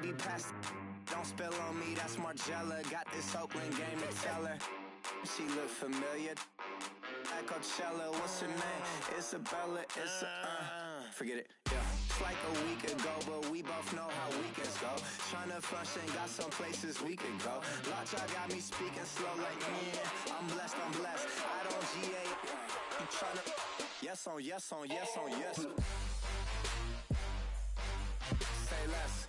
baby, pass. Don't spill on me, that's Margella. Got this Oakland game to tell her. She look familiar. At Coachella, what's her name? Isabella, forget it, yeah. It's like a week ago, but we both know how weekends go. Tryna function, got some places we could go. Lot y'all got me speaking slow like, yeah, I'm blessed. I don't GA, I'm tryna, yes on yes. Say less.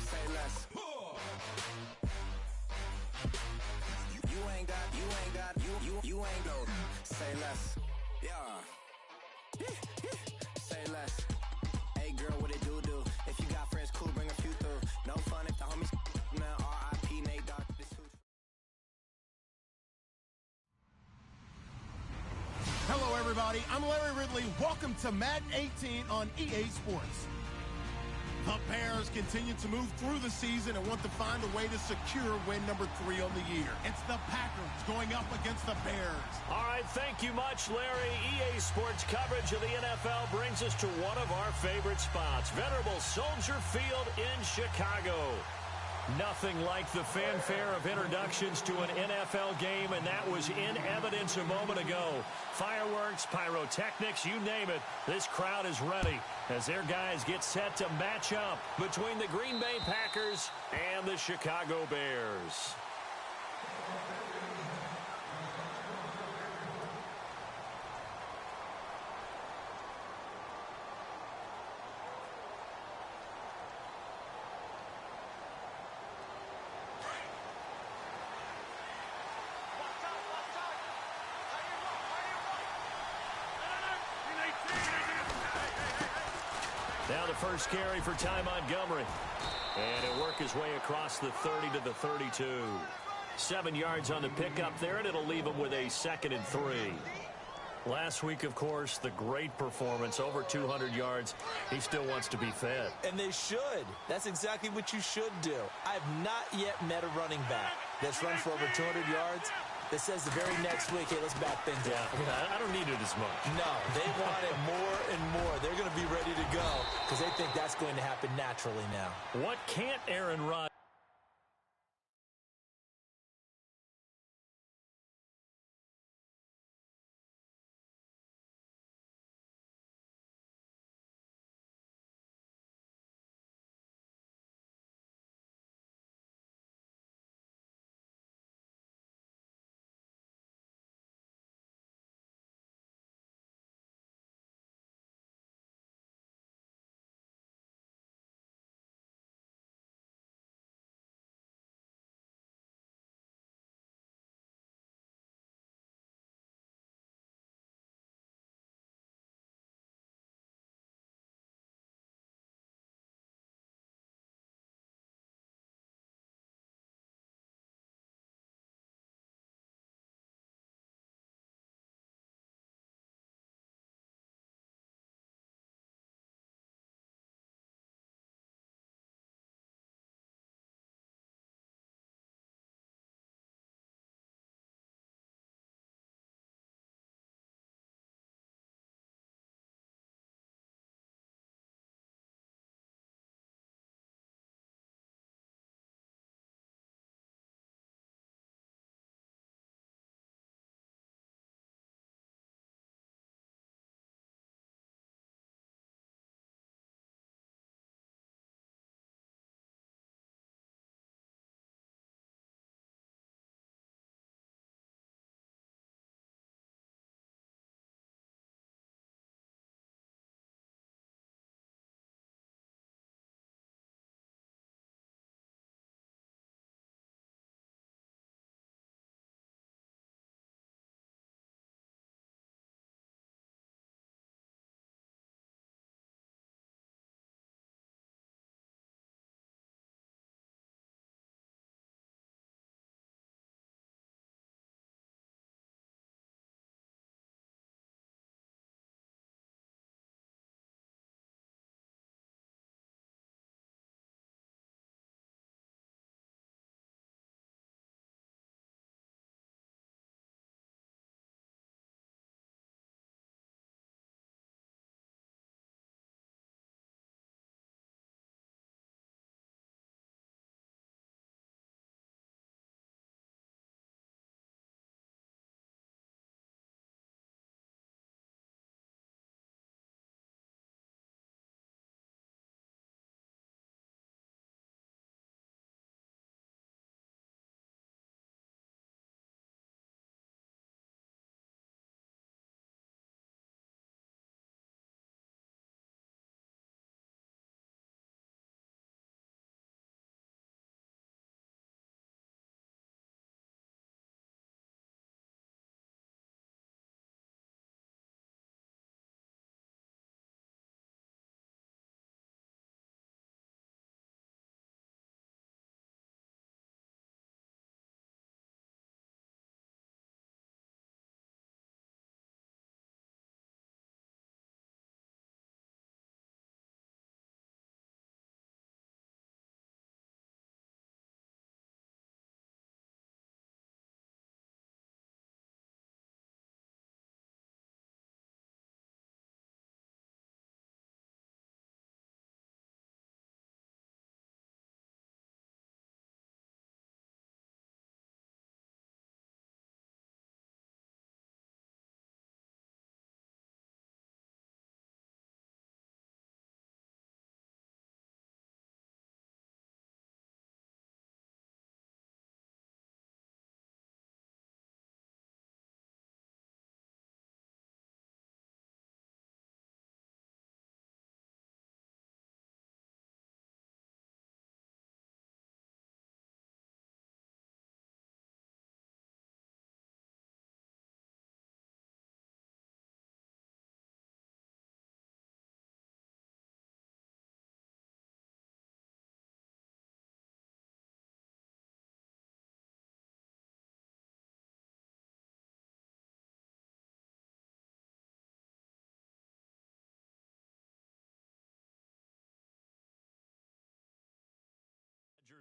Say less. You ain't no. Say less. Yeah. Say less. Hey girl, what it do? If you got friends, cool, bring a few through. No fun if the homies, man. R.I.P. Nate Dogg. Hello, everybody. I'm Larry Ridley. Welcome to Madden 18 on EA Sports. The Bears continue to move through the season and want to find a way to secure win number 3 on the year. It's the Packers going up against the Bears. All right, thank you much, Larry. EA Sports coverage of the NFL brings us to one of our favorite spots, venerable Soldier Field in Chicago. Nothing like the fanfare of introductions to an NFL game, and that was in evidence a moment ago. Fireworks, pyrotechnics, you name it. This crowd is ready as their guys get set to match up between the Green Bay Packers and the Chicago Bears. Now the first carry for Ty Montgomery. And he'll work his way across the 30 to the 32. 7 yards on the pickup there, and it'll leave him with a 2nd and 3. Last week, of course, the great performance, over 200 yards. He still wants to be fed. And they should. That's exactly what you should do. I have not yet met a running back that's run for over 200 yards that says the very next week, hey, let's back things up. I don't need it as much. No, they want it more and more. They're going to be ready to go because they think that's going to happen naturally now. What can't Aaron Rodgers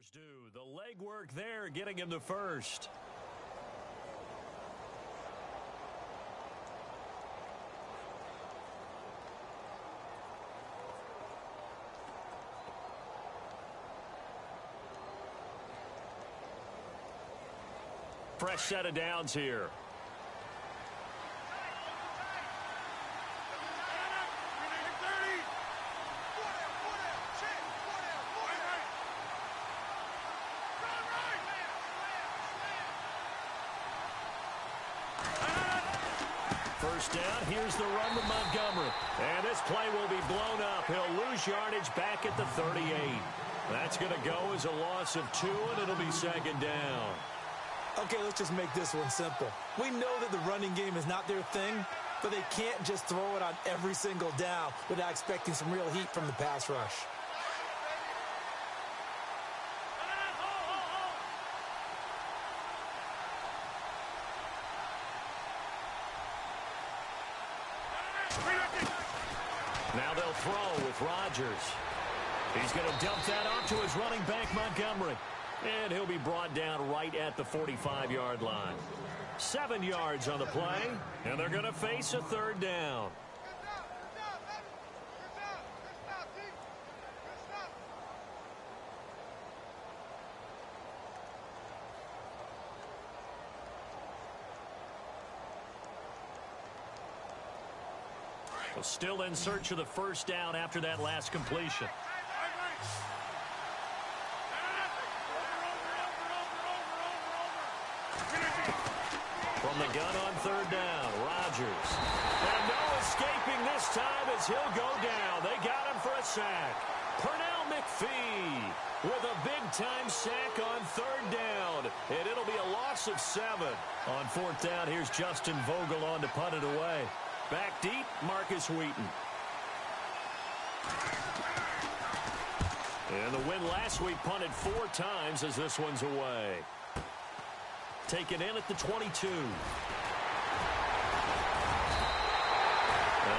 Bears do. The legwork there, getting him the first. Fresh set of downs here. First down, here's the run with Montgomery. And this play will be blown up. He'll lose yardage back at the 38. That's going to go as a loss of 2, and it'll be second down. Okay, let's just make this one simple. We know that the running game is not their thing, but they can't just throw it on every single down without expecting some real heat from the pass rush. Now they'll throw with Rodgers. He's going to dump that off to his running back, Montgomery. And he'll be brought down right at the 45-yard line. 7 yards on the play, and they're going to face a third down. Well, still in search of the first down after that last completion. From the gun on third down, Rodgers. And no escaping this time as he'll go down. They got him for a sack. Pernell McPhee with a big-time sack on third down. And it'll be a loss of 7. On fourth down, here's Justin Vogel on to punt it away. Back deep, Marcus Wheaton. And the win last week punted 4 times as this one's away. Taken in at the 22. A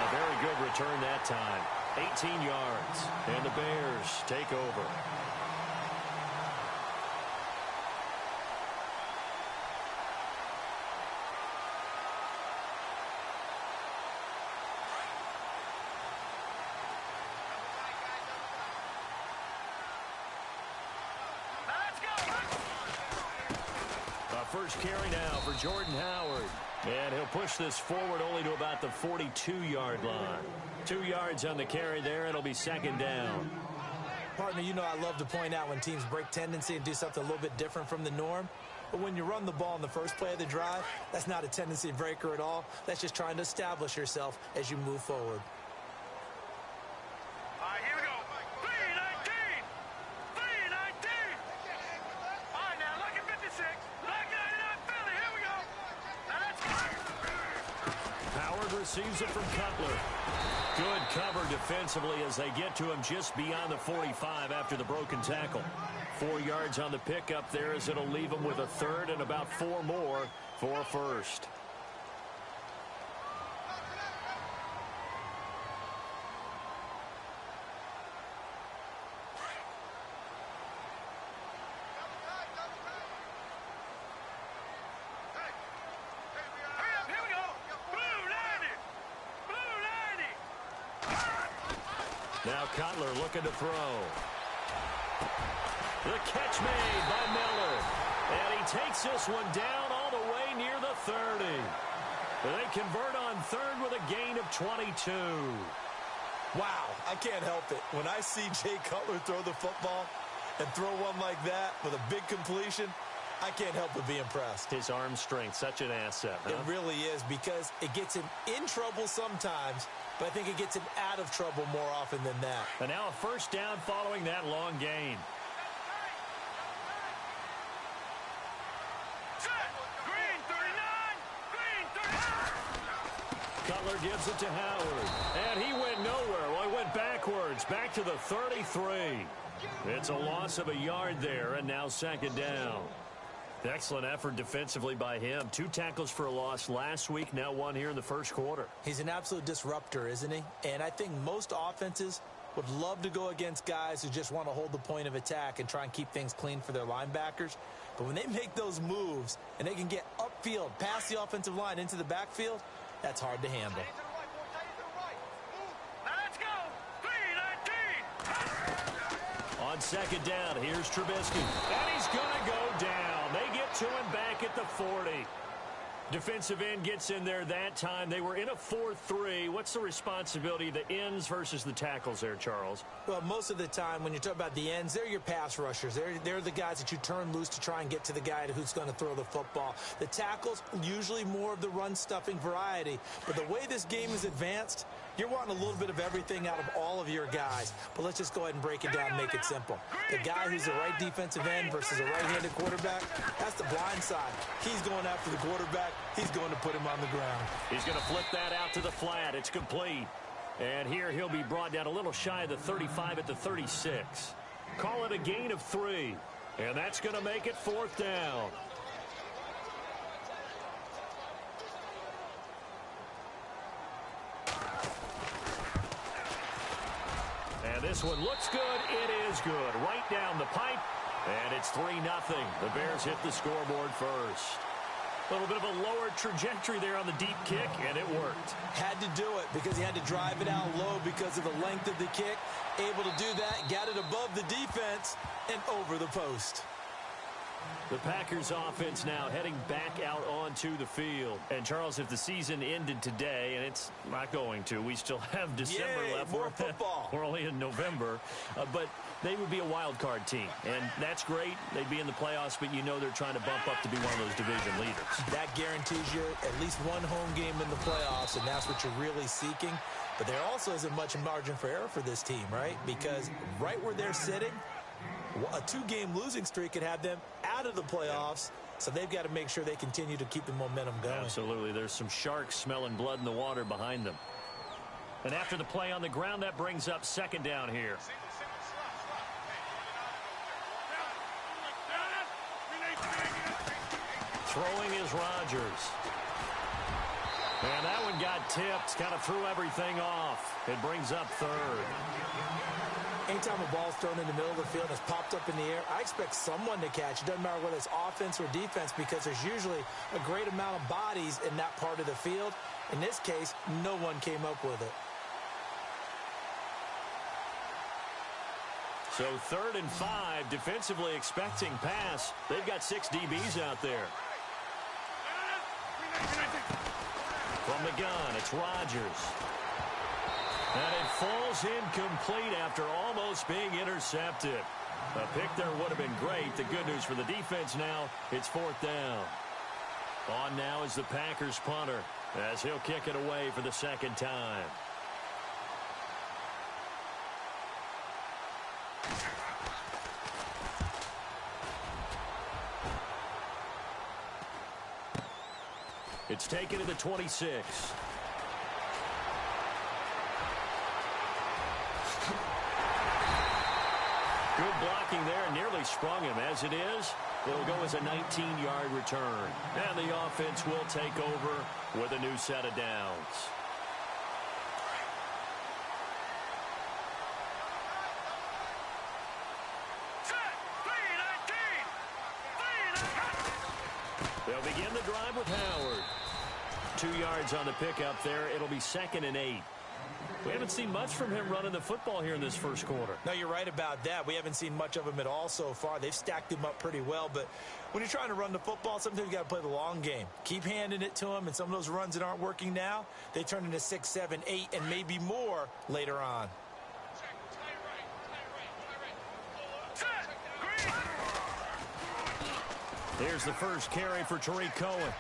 very good return that time. 18 yards. And the Bears take over. First carry now for Jordan Howard. And he'll push this forward only to about the 42-yard line. 2 yards on the carry there. It'll be second down. Partner, you know I love to point out when teams break tendency and do something a little bit different from the norm. But when you run the ball in the first play of the drive, that's not a tendency breaker at all. That's just trying to establish yourself as you move forward. Here we go. 3-19. 3-19. All right, now look at 56. Howard receives it from Cutler. Good cover defensively as they get to him just beyond the 45 after the broken tackle. 4 yards on the pickup there as it'll leave him with a third and about 4 more for a first. Now Cutler looking to throw. The catch made by Miller. And he takes this one down all the way near the 30. They convert on third with a gain of 22. Wow, I can't help it. When I see Jay Cutler throw the football and throw one like that with a big completion, I can't help but be impressed. His arm strength, such an asset, huh? It really is, because it gets him in trouble sometimes, but I think it gets him out of trouble more often than that. And now a first down following that long gain. Green 39. Green 39. Cutler gives it to Howard. And he went nowhere. Well, he went backwards, back to the 33. It's a loss of a yard there, and now second down. Excellent effort defensively by him. 2 tackles for a loss last week, now 1 here in the first quarter. He's an absolute disruptor, isn't he? And I think most offenses would love to go against guys who just want to hold the point of attack and try and keep things clean for their linebackers. But when they make those moves and they can get upfield, past the offensive line into the backfield, that's hard to handle. Let's go. 3-19. On second down, here's Trubisky. And he's going to go down. They get to him back at the 40. Defensive end gets in there that time. They were in a 4-3. What's the responsibility of the ends versus the tackles there, Charles? Well, most of the time when you talk about the ends, they're your pass rushers. They're the guys that you turn loose to try and get to the guy who's going to throw the football. The tackles, usually more of the run-stuffing variety. But the way this game is advanced, you're wanting a little bit of everything out of all of your guys. But let's just go ahead and break it down and make it simple. The guy who's the right defensive end versus a right-handed quarterback, that's the blind side. He's going after the quarterback. He's going to put him on the ground. He's going to flip that out to the flat. It's complete. And here he'll be brought down a little shy of the 35 at the 36. Call it a gain of 3. And that's going to make it 4th down. And this one looks good. It is good. Right down the pipe. And it's 3-0. The Bears hit the scoreboard first. A little bit of a lower trajectory there on the deep kick, and it worked. Had to do it because he had to drive it out low because of the length of the kick. Able to do that, got it above the defense, and over the post. The Packers offense now heading back out onto the field. And, Charles, if the season ended today, and it's not going to, we still have December left. More football. We're only in November. But they would be a wild card team. And that's great. They'd be in the playoffs, but you know they're trying to bump up to be one of those division leaders. That guarantees you at least one home game in the playoffs, and that's what you're really seeking. But there also isn't much margin for error for this team, right? Because right where they're sitting, a 2-game losing streak could have them out of the playoffs, so they've got to make sure they continue to keep the momentum going. Absolutely. There's some sharks smelling blood in the water behind them. And after the play on the ground, that brings up second down here. Throwing is Rodgers. And that one got tipped, kind of threw everything off. It brings up third. Anytime a ball's thrown in the middle of the field and it's popped up in the air, I expect someone to catch. It doesn't matter whether it's offense or defense because there's usually a great amount of bodies in that part of the field. In this case, no one came up with it. So 3rd and 5, defensively expecting pass. They've got 6 DBs out there. From the gun, it's Rodgers. And it falls incomplete after almost being intercepted. A pick there would have been great. The good news for the defense now, it's 4th down. On now is the Packers punter as he'll kick it away for the second time. It's taken to the 26. Good blocking there, nearly sprung him. As it is, it'll go as a 19-yard return. And the offense will take over with a new set of downs. They'll begin the drive with Howard. 2 yards on the pickup there. It'll be 2nd and 8. We haven't seen much from him running the football here in this first quarter. No, you're right about that. We haven't seen much of him at all so far. They've stacked him up pretty well, but when you're trying to run the football, sometimes you got to play the long game. Keep handing it to him, and some of those runs that aren't working now, they turn into 6, 7, 8, and maybe more later on. Here's the first carry for Tariq Cohen.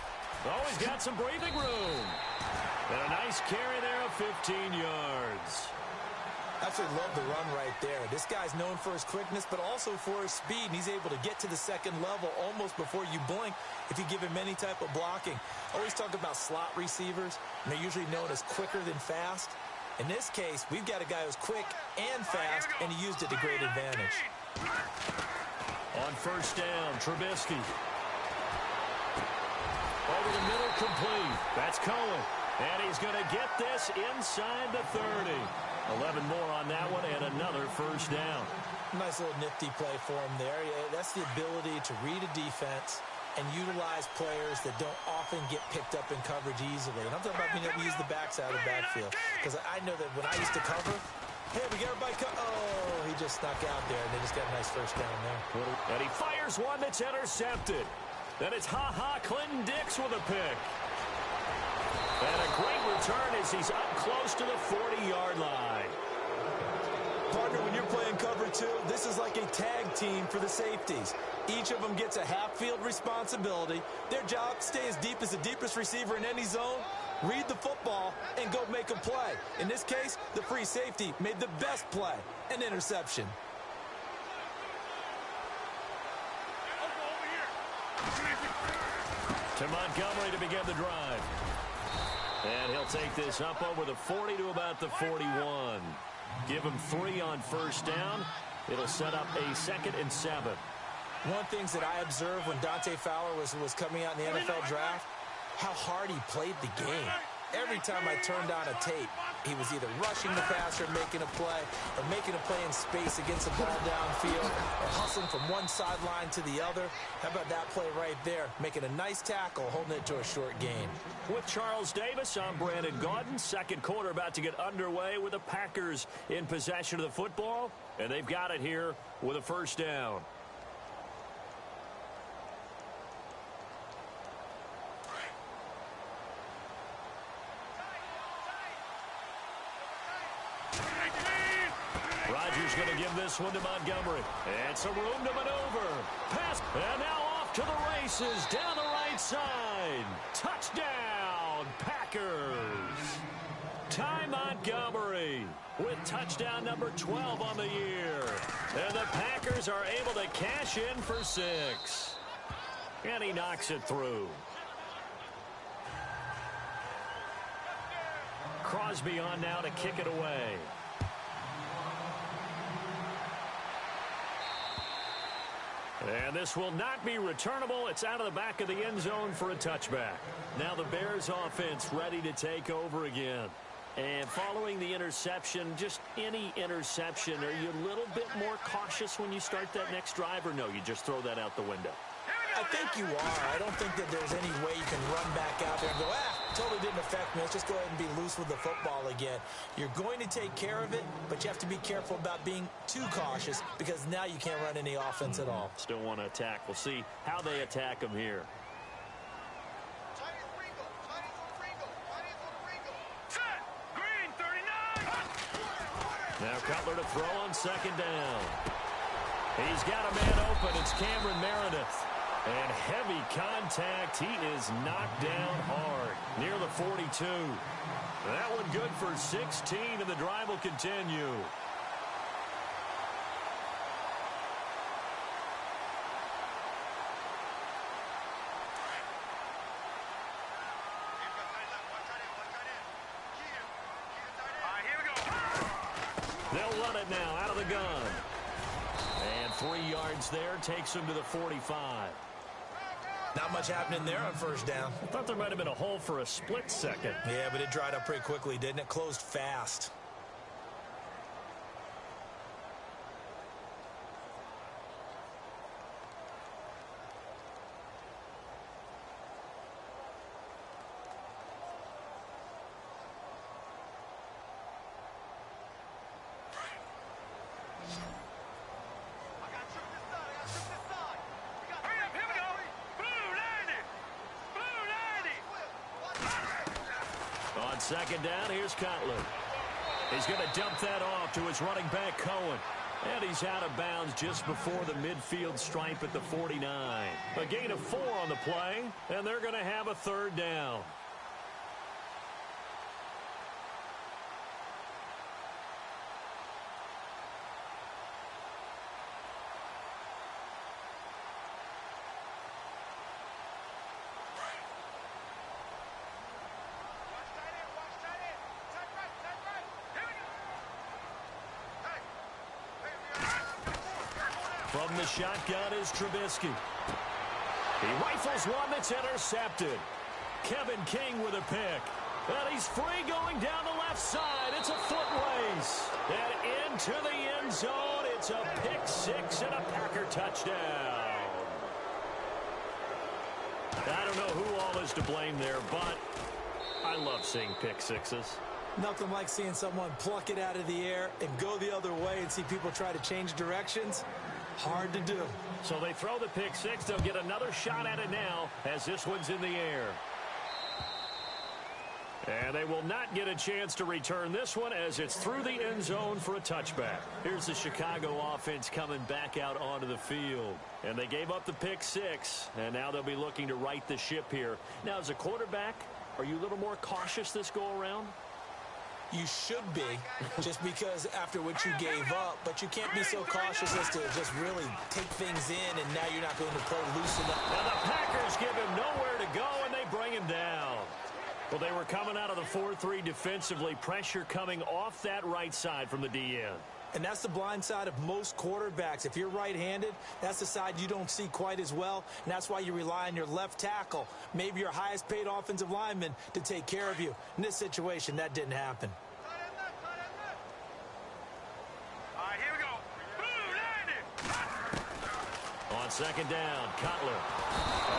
Oh, he's got some breathing room. And a nice carry there of 15 yards. Absolutely love the run right there. This guy's known for his quickness, but also for his speed. And he's able to get to the second level almost before you blink if you give him any type of blocking. I always talk about slot receivers, and they're usually known as quicker than fast. In this case, we've got a guy who's quick and fast, and he used it to great advantage. On first down, Trubisky. Over the middle, complete. That's Cohen. And he's going to get this inside the 30. 11 more on that one, and first down. Nice little nifty play for him there. Yeah, that's the ability to read a defense and utilize players that don't often get picked up in coverage easily. And I'm talking about being able to use the backside of the backfield. Because I know that when I used to cover, hey, we got everybody oh, he just snuck out there, and they just got a nice first down there. And he fires one that's intercepted. Then it's Clinton Dix with a pick. And a great return as he's up close to the 40-yard line. Partner, when you're playing cover two, this is like a tag team for the safeties. Each of them gets a half-field responsibility. Their job, stay as deep as the deepest receiver in any zone, read the football, and go make a play. In this case, the free safety made the best play, an interception. To Montgomery to begin the drive. And he'll take this up over the 40 to about the 41. Give him 3 on first down. It'll set up a 2nd and 7. One of the things that I observed when Dante Fowler was coming out in the NFL draft, how hard he played the game. Every time I turned on a tape, he was either rushing the passer, making a play, or making a play in space against the ball downfield, or hustling from one sideline to the other. How about that play right there? Making a nice tackle, holding it to a short gain. With Charles Davis, I'm Brandon Gaudin. Second quarter about to get underway with the Packers in possession of the football, and they've got it here with a first down. Rodgers going to give this one to Montgomery. And some room to maneuver. Pass. And now off to the races. Down the right side. Touchdown, Packers. Ty Montgomery with touchdown number 12 on the year. And the Packers are able to cash in for 6. And he knocks it through. Crosby on now to kick it away. And this will not be returnable. It's out of the back of the end zone for a touchback. Now the Bears offense ready to take over again. And following the interception, just any interception, are you a little bit more cautious when you start that next drive, or no, you just throw that out the window? I think you are. I don't think that there's any way you can run back out there and go, totally didn't affect me. Let's just go ahead and be loose with the football again. You're going to take care of it, but you have to be careful about being too cautious because now you can't run any offense at all. Still want to attack. We'll see how they attack them here. Now Cutler to throw on second down. He's got a man open. It's Cameron Meredith. And heavy contact. He is knocked down hard near the 42. That one good for 16, and the drive will continue. They'll run it now out of the gun. And 3 yards there takes him to the 45. Not much happening there on first down. I thought there might have been a hole for a split second. Yeah, but it dried up pretty quickly, didn't it? Closed fast. On second down, here's Cutler. He's going to dump that off to his running back, Cohen. And he's out of bounds just before the midfield stripe at the 49. A gain of 4 on the play, and they're going to have a third down. From the shotgun is Trubisky. He rifles one that's intercepted. Kevin King with a pick. And he's free going down the left side. It's a foot race. And into the end zone It's a pick six and a Packer touchdown. I don't know who all is to blame there, but I love seeing pick sixes. Nothing like seeing someone pluck it out of the air and go the other way and see people try to change directions. Hard to do. So they throw the pick six. They'll get another shot at it now as this one's in the air. And they will not get a chance to return this one as it's through the end zone for a touchback. Here's the Chicago offense coming back out onto the field. And they gave up the pick six, and now they'll be looking to right the ship here. Now, as a quarterback, are you a little more cautious this go-around? You should be, just because after what you gave up, but you can't be so cautious as to just really take things in, and now you're not going to play loose enough. Now the Packers give him nowhere to go, and they bring him down. Well, they were coming out of the 4-3 defensively. Pressure coming off that right side from the DN. And that's the blind side of most quarterbacks. If you're right-handed, that's the side you don't see quite as well, and that's why you rely on your left tackle, maybe your highest-paid offensive lineman, to take care of you. In this situation, that didn't happen. All right, here we go. On second down, Cutler.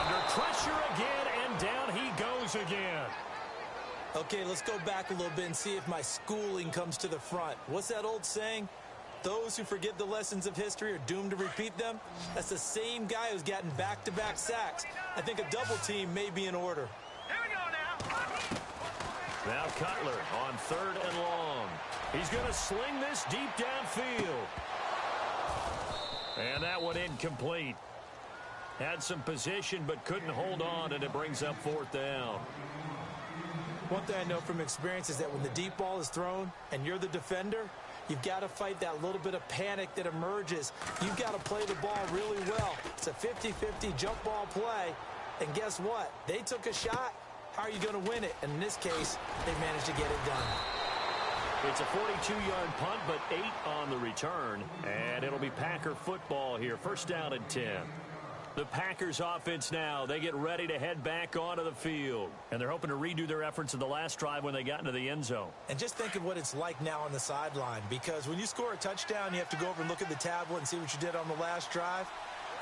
Under pressure again, and down he goes again. Okay, let's go back a little bit and see if my schooling comes to the front. What's that old saying? Those who forget the lessons of history are doomed to repeat them. That's the same guy who's gotten back-to-back sacks. I think a double team may be in order. Here we go now. Now Cutler on third and long. He's going to sling this deep downfield. And that one incomplete. Had some position but couldn't hold on, and it brings up fourth down. One thing I know from experience is that when the deep ball is thrown and you're the defender, you've got to fight that little bit of panic that emerges. You've got to play the ball really well. It's a 50-50 jump ball play. And guess what? They took a shot. How are you going to win it? And in this case, they managed to get it done. It's a 42-yard punt, but 8 on the return. And it'll be Packer football here. First down and 10. The Packers offense now, they get ready to head back onto the field. And they're hoping to redo their efforts in the last drive when they got into the end zone. And just think of what it's like now on the sideline, because when you score a touchdown, you have to go over and look at the tablet and see what you did on the last drive.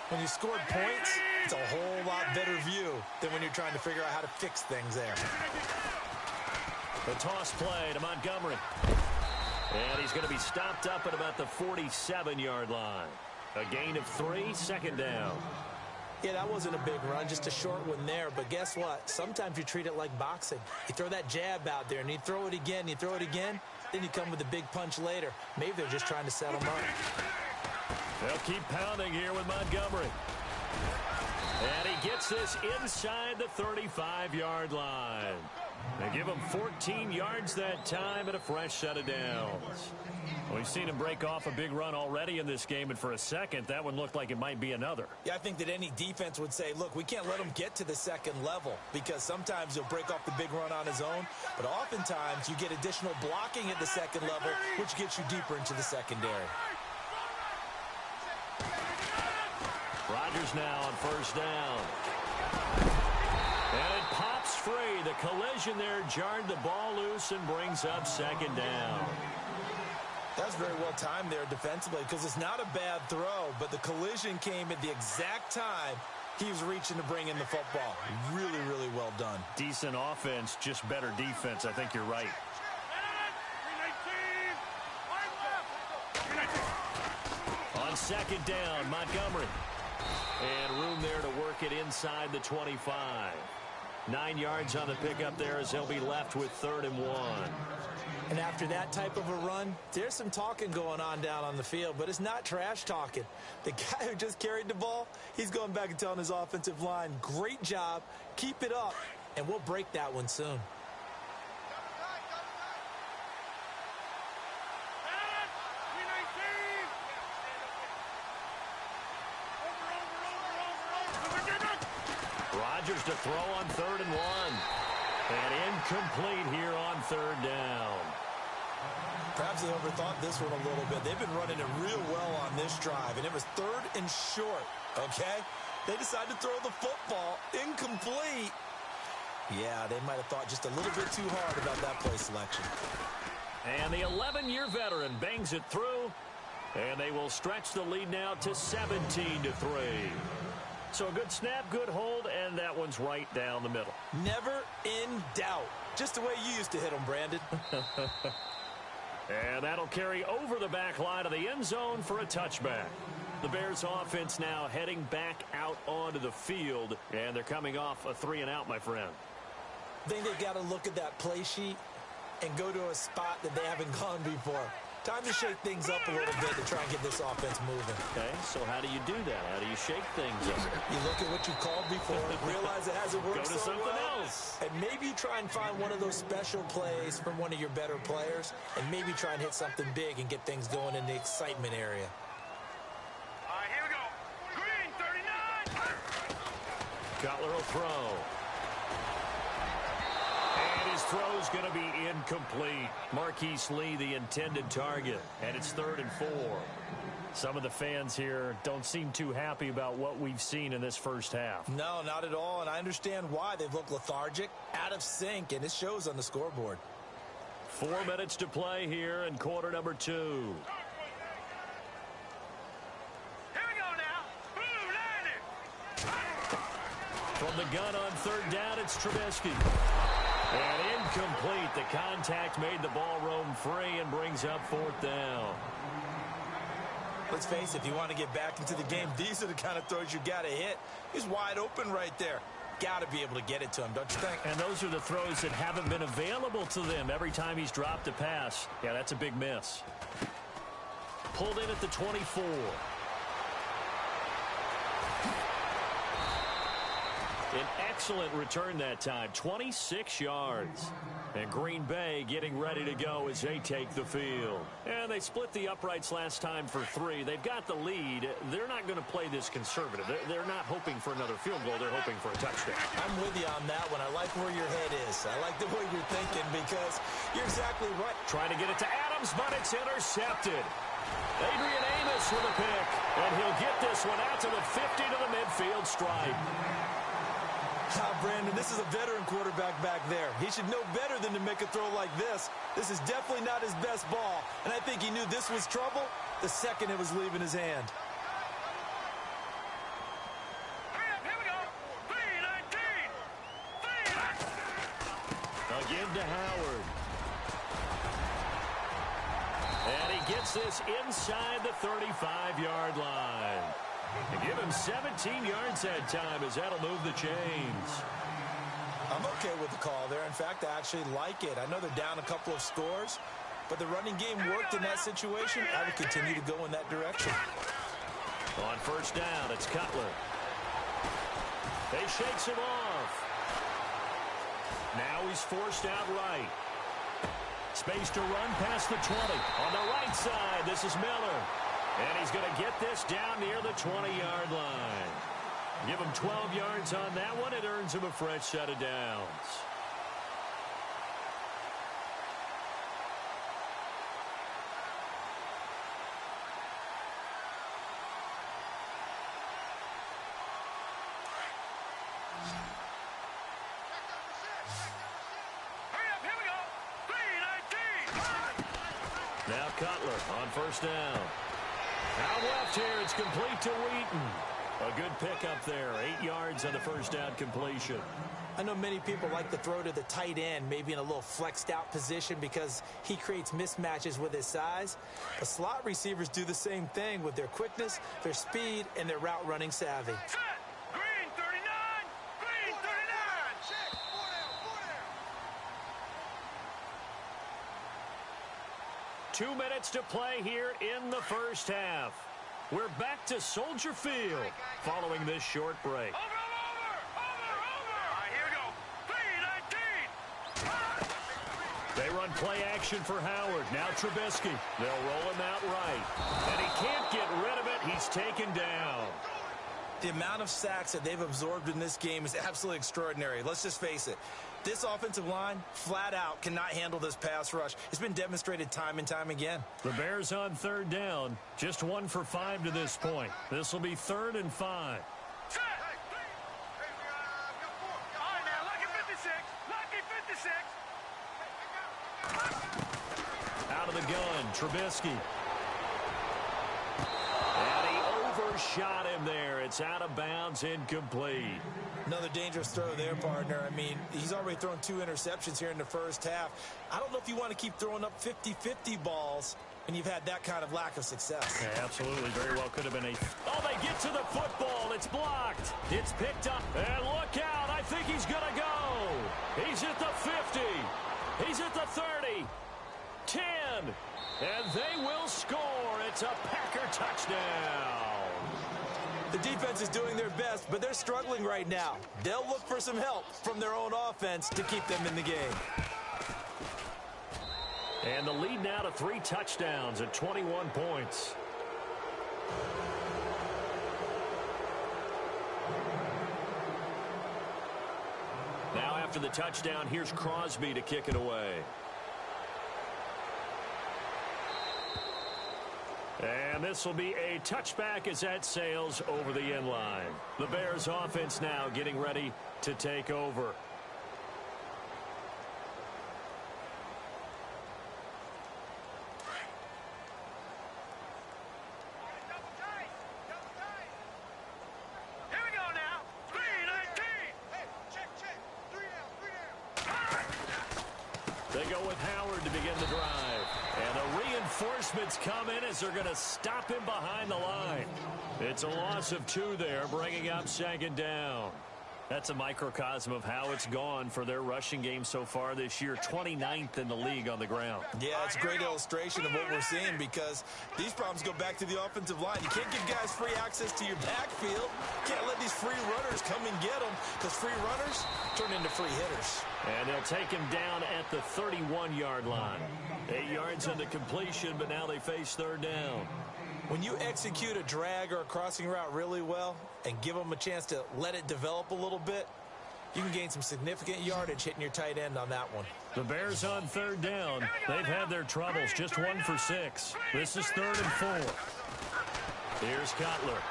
When you scored points, it's a whole lot better view than when you're trying to figure out how to fix things there. The toss play to Montgomery. And he's going to be stopped up at about the 47-yard line. A gain of 3, second down. Yeah, that wasn't a big run, just a short one there. But guess what? Sometimes you treat it like boxing. You throw that jab out there, and you throw it again, you throw it again, then you come with a big punch later. Maybe they're just trying to set them up. They'll keep pounding here with Montgomery. And he gets this inside the 35-yard line. They give him 14 yards that time and a fresh set of downs. We've seen him break off a big run already in this game, and for a second, that one looked like it might be another. Yeah, I think that any defense would say, look, we can't let him get to the second level, because sometimes he'll break off the big run on his own, but oftentimes you get additional blocking at the second level, which gets you deeper into the secondary. Rodgers now on first down. And it pops free. The collision there jarred the ball loose and brings up second down. That's very well timed there defensively, because it's not a bad throw, but the collision came at the exact time he was reaching to bring in the football. Really, really well done. Decent offense, just better defense. I think you're right. On second down, Montgomery. And room there to work it inside the 25. 9 yards on the pickup there as they'll be left with 3rd and 1. And after that type of a run, there's some talking going on down on the field, but it's not trash talking. The guy who just carried the ball, he's going back and telling his offensive line, great job, keep it up, and we'll break that one soon. Rodgers to throw on 3rd and 1. And incomplete here on 3rd down. Perhaps they overthought this one a little bit. They've been running it real well on this drive, and it was 3rd and short, okay? They decided to throw the football incomplete. Yeah, they might have thought just a little bit too hard about that play selection. And the 11-year veteran bangs it through. And they will stretch the lead now to 17-3. So a good snap, good hold, and that one's right down the middle. Never in doubt. Just the way you used to hit them, Brandon. And that'll carry over the back line of the end zone for a touchback. The Bears offense now heading back out onto the field, and they're coming off a 3-and-out, my friend. I think they've got to look at that play sheet and go to a spot that they haven't gone before. Time to shake things up a little bit to try and get this offense moving. Okay, so how do you do that? How do you shake things up? You look at what you called before, realize it hasn't worked Go to so something well, else. and maybe you try and find one of those special plays from one of your better players, and maybe try and hit something big and get things going in the excitement area. All right, here we go. Green, 39. Cutler will throw. And his throw's going to be incomplete. Marquise Lee, the intended target. And it's 3rd and 4. Some of the fans here don't seem too happy about what we've seen in this first half. No, not at all, and I understand why. They've looked lethargic, out of sync, and it shows on the scoreboard. 4 minutes to play here in quarter number 2. Here we go now. Blue, landed. From the gun on 3rd down, it's Trubisky. And incomplete. The contact made the ball roam free and brings up 4th down. Let's face it, if you want to get back into the game, these are the kind of throws you got to hit. He's wide open right there. Got to be able to get it to him, don't you think? And those are the throws that haven't been available to them every time he's dropped a pass. Yeah, that's a big miss. Pulled in at the 24. An excellent return that time, 26 yards. And Green Bay getting ready to go as they take the field. And they split the uprights last time for 3. They've got the lead. They're not going to play this conservative. They're not hoping for another field goal. They're hoping for a touchdown. I'm with you on that one. I like where your head is. I like the way you're thinking because you're exactly right. Trying to get it to Adams, but it's intercepted. Adrian Amos with a pick. And he'll get this one out to the 50 to the midfield stripe. Brandon, this is a veteran quarterback back there. He should know better than to make a throw like this. This is definitely not his best ball, and I think he knew this was trouble the second it was leaving his hand. Here we go. 3-19. Again to Howard. And he gets this inside the 35-yard line. And give him 17 yards that time as that'll move the chains. I'm okay with the call there. In fact, I actually like it. I know they're down a couple of scores, but the running game worked in that situation. I would continue to go in that direction. On 1st down, it's Cutler. They shakes him off. Now he's forced out right. Space to run past the 20. On the right side, this is Miller. And he's going to get this down near the 20-yard line. Give him 12 yards on that one. It earns him a fresh set of downs. Hurry up, here we go. 3-19. Now Cutler on 1st down. Out left here, it's complete to Wheaton. A good pickup there, 8 yards on the 1st down completion. I know many people like to throw to the tight end, maybe in a little flexed out position because he creates mismatches with his size. The slot receivers do the same thing with their quickness, their speed, and their route running savvy. Set. Green, 39. Green, 39. Check. 2 minutes to play here in the first half. We're back to Soldier Field following this short break. Over. All right, here we go. 3-19. They run play action for Howard. Now Trubisky. They'll roll him out right. And he can't get rid of it. He's taken down. The amount of sacks that they've absorbed in this game is absolutely extraordinary. Let's just face it. This offensive line, flat out, cannot handle this pass rush. It's been demonstrated time and time again. The Bears on 3rd down. Just 1 for 5 to this point. This will be 3rd and 5. Set. All right, now, lucky 56. Lucky 56. Out of the gun, Trubisky. shot him there. It's out of bounds, incomplete. Another dangerous throw there, partner. I mean, he's already thrown 2 interceptions here in the first half. I don't know if you want to keep throwing up 50-50 balls when you've had that kind of lack of success. Yeah, absolutely. Very well could have been a... Oh, they get to the football. It's blocked. It's picked up. And look out. I think he's going to go. He's at the 50. He's at the 30. 10. And they will score. It's a Packer touchdown. The defense is doing their best, but they're struggling right now. They'll look for some help from their own offense to keep them in the game. And the lead now to 3 touchdowns at 21 points. Now after the touchdown, here's Crosby to kick it away. And this will be a touchback as that sails over the end line. The Bears offense now getting ready to take over. They go with Howard to begin the drive. And the reinforcements come in as they're going to stop him behind the line. It's a loss of 2 there, bringing up 2nd down. That's a microcosm of how it's gone for their rushing game so far this year. 29th in the league on the ground. Yeah, it's a great illustration of what we're seeing because these problems go back to the offensive line. You can't give guys free access to your backfield. You can't let these free runners come and get them because free runners turn into free hitters. And they'll take him down at the 31-yard line. 8 yards on the completion, but now they face 3rd down. When you execute a drag or a crossing route really well and give them a chance to let it develop a little bit, you can gain some significant yardage hitting your tight end on that one. The Bears on 3rd down. They've had their troubles, just 1 for 6. This is 3rd and 4. Here's Cutler.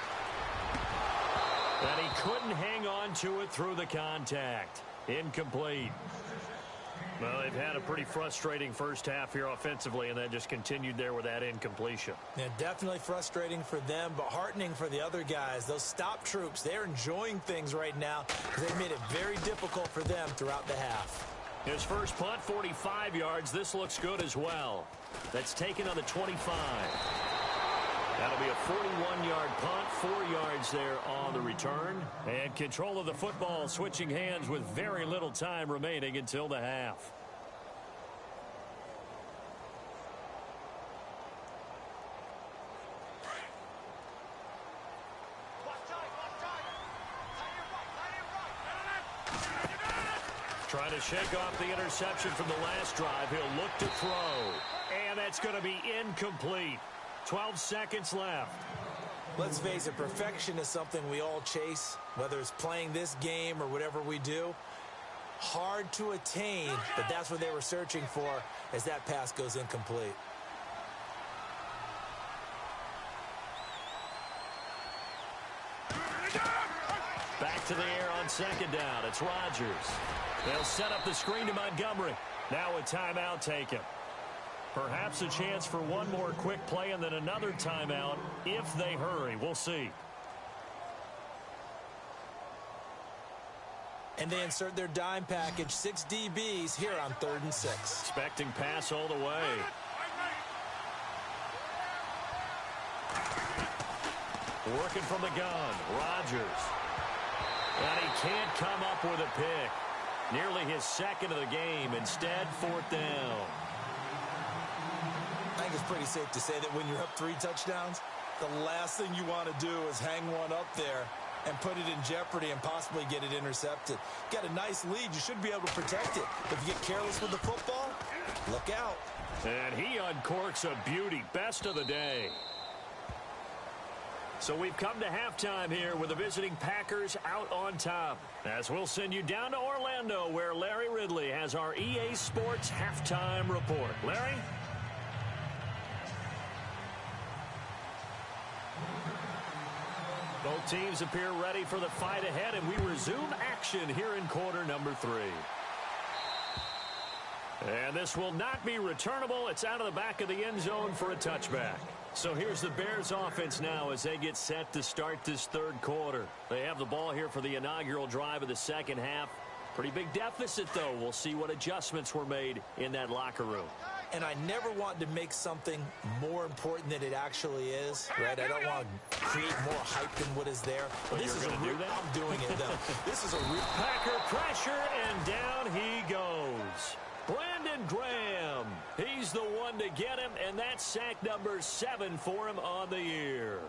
And he couldn't hang on to it through the contact. Incomplete. Well, they've had a pretty frustrating first half here offensively, and that just continued there with that incompletion. Yeah, definitely frustrating for them, but heartening for the other guys. Those stop troops, they're enjoying things right now because they've made it very difficult for them throughout the half. His first punt, 45 yards. This looks good as well. That's taken on the 25. That'll be a 41-yard punt, 4 yards there on the return. And control of the football switching hands with very little time remaining until the half. Trying to shake off the interception from the last drive. He'll look to throw. And that's going to be incomplete. 12 seconds left. Let's face it, perfection is something we all chase, whether it's playing this game or whatever we do. Hard to attain, but that's what they were searching for as that pass goes incomplete. Back to the air on 2nd down. It's Rodgers. They'll set up the screen to Montgomery. Now a timeout taken. Perhaps a chance for one more quick play and then another timeout if they hurry. We'll see. And they insert their dime package, 6 DBs here on 3rd and 6. Expecting pass all the way. Working from the gun, Rodgers. And he can't come up with a pick. Nearly his 2nd of the game. Instead, 4th down. I think it's pretty safe to say that when you're up 3 touchdowns, the last thing you want to do is hang one up there and put it in jeopardy and possibly get it intercepted. Got a nice lead. You should be able to protect it. If you get careless with the football, look out. And he uncorks a beauty. Best of the day. So we've come to halftime here with the visiting Packers out on top. As we'll send you down to Orlando where Larry Ridley has our EA Sports halftime report. Larry? Both teams appear ready for the fight ahead, and we resume action here in quarter number 3. And this will not be returnable. It's out of the back of the end zone for a touchback. So here's the Bears offense now as they get set to start this third quarter. They have the ball here for the inaugural drive of the second half. Pretty big deficit, though. We'll see what adjustments were made in that locker room. And I never want to make something more important than it actually is, right? I don't want to create more hype than what is there. But this is a real, I'm doing it, though. This is a real Packer pressure, and down he goes. Brandon Graham. He's the one to get him, and that's sack number 7 for him on the year.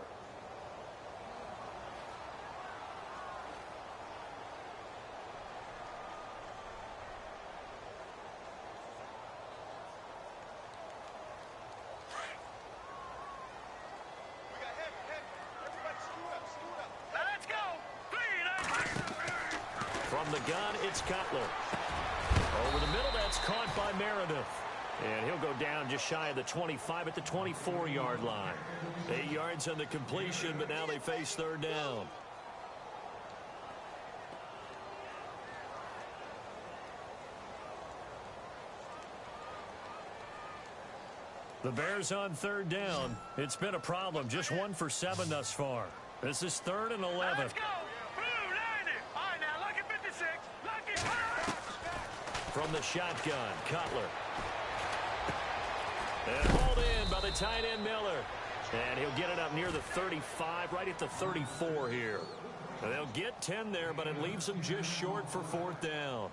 From the gun, it's Cutler. Over the middle, that's caught by Meredith. And he'll go down just shy of the 25 at the 24-yard line. 8 yards on the completion, but now they face third down. The Bears on third down. It's been a problem. Just 1 for 7 thus far. This is 3rd and 11. Let's go. From the shotgun, Cutler. And hauled in by the tight end, Miller. And he'll get it up near the 35, right at the 34 here. And they'll get 10 there, but it leaves them just short for 4th down.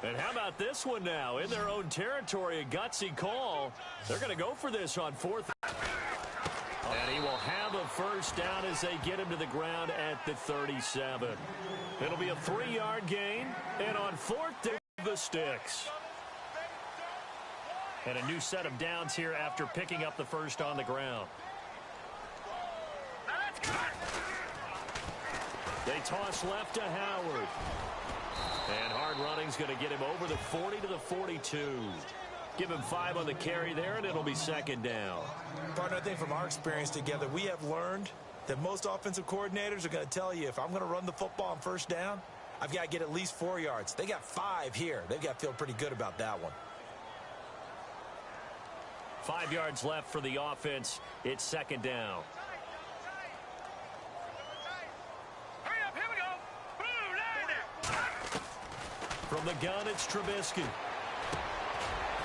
And how about this one now? In their own territory, a gutsy call. They're going to go for this on 4th. And he will have a first down as they get him to the ground at the 37. It'll be a 3-yard gain. And on 4th down, the sticks. And a new set of downs here after picking up the first on the ground. They toss left to Howard. And hard running's going to get him over the 40 to the 42. Give him 5 on the carry there, and it'll be 2nd down. Partner, I think from our experience together, we have learned that most offensive coordinators are going to tell you, if I'm going to run the football on first down, I've got to get at least 4 yards. They got 5 here. They've got to feel pretty good about that one. 5 yards left for the offense. It's 2nd down. Hurry up, here we go. Blue, line it. From the gun, it's Trubisky.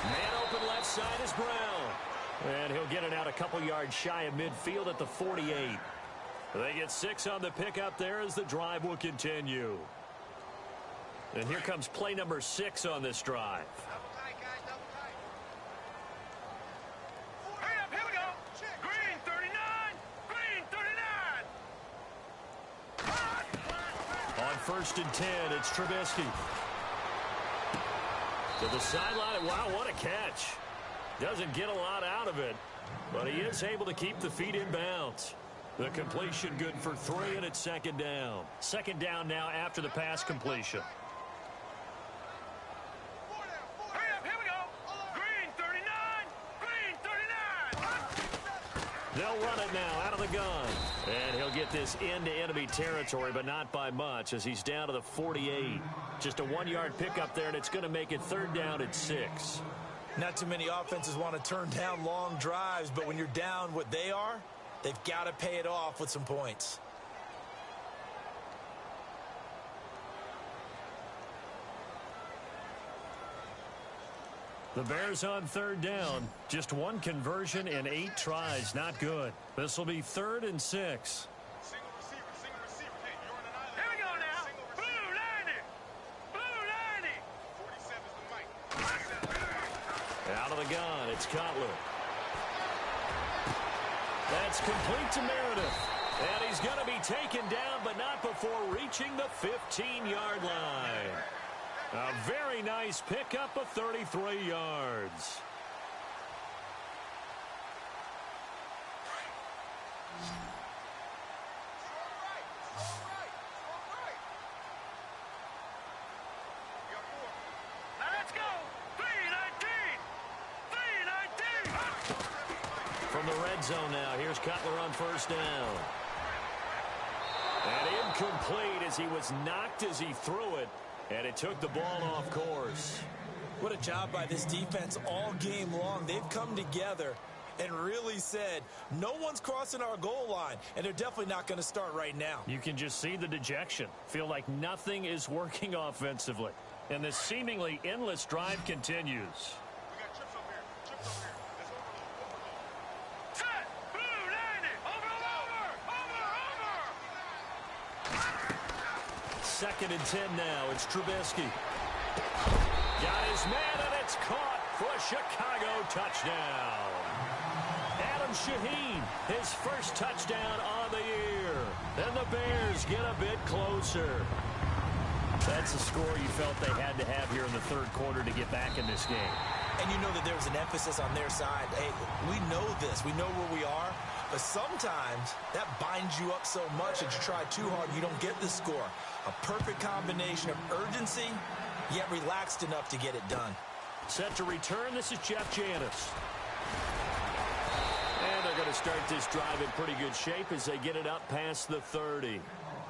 Man open left side is Brown. And he'll get it out a couple yards shy of midfield at the 48. They get 6 on the pickup there as the drive will continue. And here comes play number 6 on this drive. Double tight, guys, double tight. Hurry up, here we go. Green 39. Green 39. On 1st and 10, it's Trubisky. To the sideline. Wow, what a catch. Doesn't get a lot out of it, but he is able to keep the feet in bounds. The completion good for 3, and it's 2nd down. 2nd down now after the pass completion. Hurry up, here we go. Green 39. Green 39. They'll run it now out of the gun. And he'll get this into enemy territory, but not by much as he's down to the 48. Just a 1-yard pickup there, and it's going to make it 3rd down at 6. Not too many offenses want to turn down long drives, but when you're down what they are, they've got to pay it off with some points. The Bears on 3rd down. Just 1 conversion in 8 tries. Not good. This will be 3rd and 6. Single receiver. Hey, you're on an island. Here we go now. Blue 90. 47's the mic. Out of the gun, it's Cutler. That's complete to Meredith. And he's going to be taken down, but not before reaching the 15-yard line. A very nice pickup of 33 yards. Now let's go. 319. From the red zone now, here's Cutler on 1st down. And Incomplete as he was knocked as he threw it, and it took the ball off course. What a job by this defense all game long. They've come together and really said, no one's crossing our goal line, and they're definitely not going to start right now. You can just see the dejection. Feel like nothing is working offensively. And this seemingly endless drive continues. We got trips up here. Trips up here. Let's overload. Set! Blue, land it! Over! Second and 10 now. It's Trubisky. Got his man, and it's caught for a Chicago touchdown. Adam Shaheen, his first touchdown on the year. And the Bears get a bit closer. That's a score you felt they had to have here in the third quarter to get back in this game. And you know that there was an emphasis on their side. Hey, we know this. We know where we are. But sometimes that binds you up so much that you try too hard and you don't get the score. A perfect combination of urgency, yet relaxed enough to get it done. Set to return, this is Jeff Janis. And they're going to start this drive in pretty good shape as they get it up past the 30.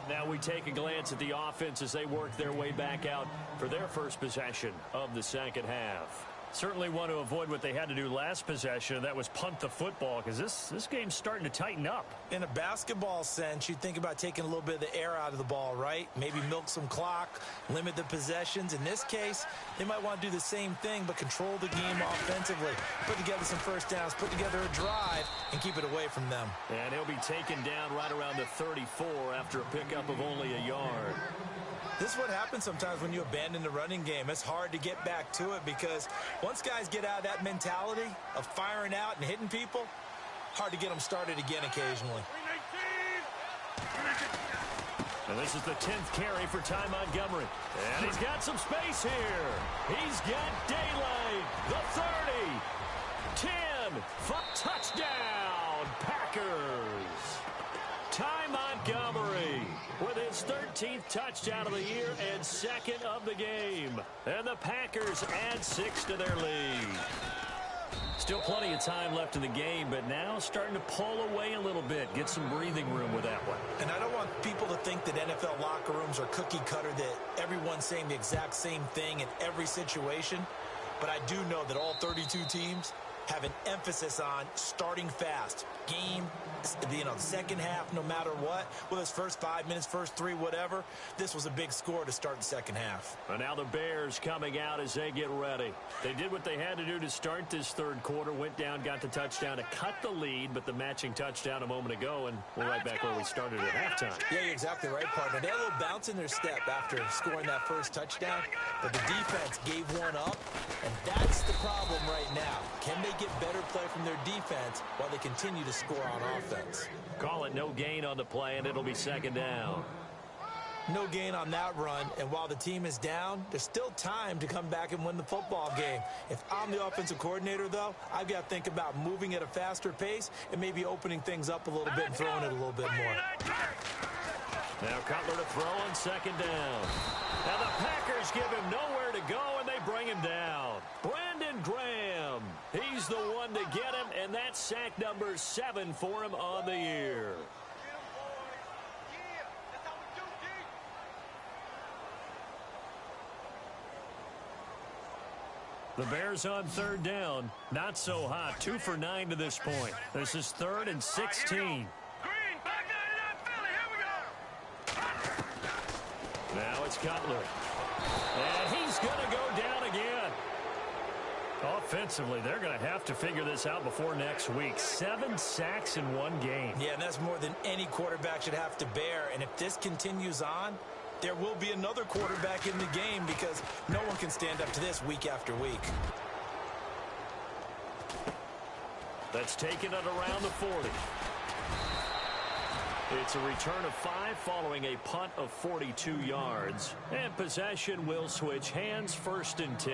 Now we take a glance at the offense as they work their way back out for their first possession of the second half. Certainly want to avoid what they had to do last possession, and that was punt the football, because this game's starting to tighten up. In a basketball sense, you think about taking a little bit of the air out of the ball, right? Maybe milk some clock, limit the possessions. In this case, they might want to do the same thing, but control the game offensively. Put together some first downs, put together a drive, and keep it away from them. And he'll be taken down right around the 34 after a pickup of only a yard. This is what happens sometimes when you abandon the running game. It's hard to get back to it because once guys get out of that mentality of firing out and hitting people, hard to get them started again occasionally. And this is the 10th carry for Ty Montgomery. And he's got some space here. He's got daylight. The 30. 10. Touchdown. Packers. Ty Montgomery with his 13th touchdown of the year and second of the game. And the Packers add 6 to their lead. Still plenty of time left in the game, but now starting to pull away a little bit. Get some breathing room with that one. And I don't want people to think that NFL locker rooms are cookie cutter, that everyone's saying the exact same thing in every situation. But I do know that all 32 teams have an emphasis on starting fast. Game, second half, no matter what. Whether it's first 5 minutes, first 3, whatever. This was a big score to start the second half. And now the Bears coming out as they get ready. They did what they had to do to start this third quarter. Went down, got the touchdown to cut the lead, but the matching touchdown a moment ago, and we're right back where we started at halftime. Yeah, you're exactly right, partner. They had a little bounce in their step after scoring that first touchdown, but the defense gave one up, and that's the problem right now. Can they get better play from their defense while they continue to score on offense? Call it no gain on the play, and it'll be second down. No gain on that run, and while the team is down, there's still time to come back and win the football game. If I'm the offensive coordinator, though, I've got to think about moving at a faster pace and maybe opening things up a little bit and throwing it a little bit more. Now Cutler to throw on second down. Now the Packers give him nowhere to go, and they bring him down. Brandon Graham, he's the one to get him, and that's sack number 7 for him on the year. The Bears on third down. Not so hot. 2 for 9 to this point. This is 3rd and 16. Now it's Cutler. And he's going to go down again. Offensively, they're going to have to figure this out before next week. 7 sacks in one game. Yeah, and that's more than any quarterback should have to bear. And if this continues on, there will be another quarterback in the game because no one can stand up to this week after week. That's taken it around the 40. It's a return of 5 following a punt of 42 yards. And possession will switch hands, 1st and 10.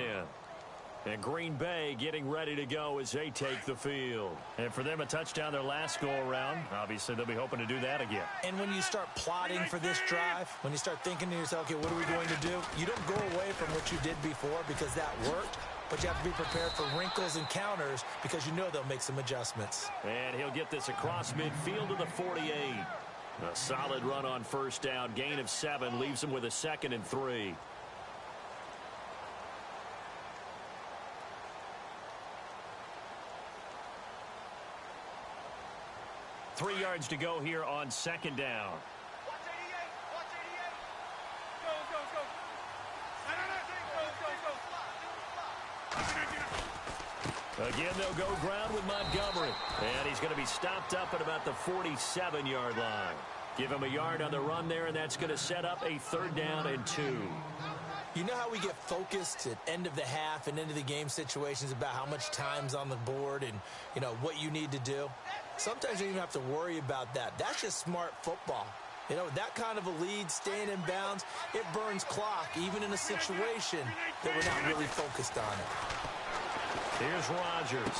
And Green Bay getting ready to go as they take the field. And for them, a touchdown their last go-around. Obviously, they'll be hoping to do that again. And when you start plotting for this drive, when you start thinking to yourself, okay, what are we going to do? You don't go away from what you did before because that worked. But you have to be prepared for wrinkles and counters because you know they'll make some adjustments. And he'll get this across midfield to the 48. A solid run on first down. Gain of 7 leaves him with a 2nd and 3. Three yards to go here on 2nd down. Watch 88. Watch 88. Go. Again, they'll go ground with Montgomery. And he's going to be stopped up at about the 47-yard line. Give him a yard on the run there, and that's going to set up a 3rd down and 2. You know how we get focused at end of the half and into the game situations about how much time's on the board and, you know, what you need to do? Sometimes you don't even have to worry about that. That's just smart football. You know, that kind of a lead, staying in bounds, it burns clock, even in a situation that we're not really focused on it. Here's Rodgers.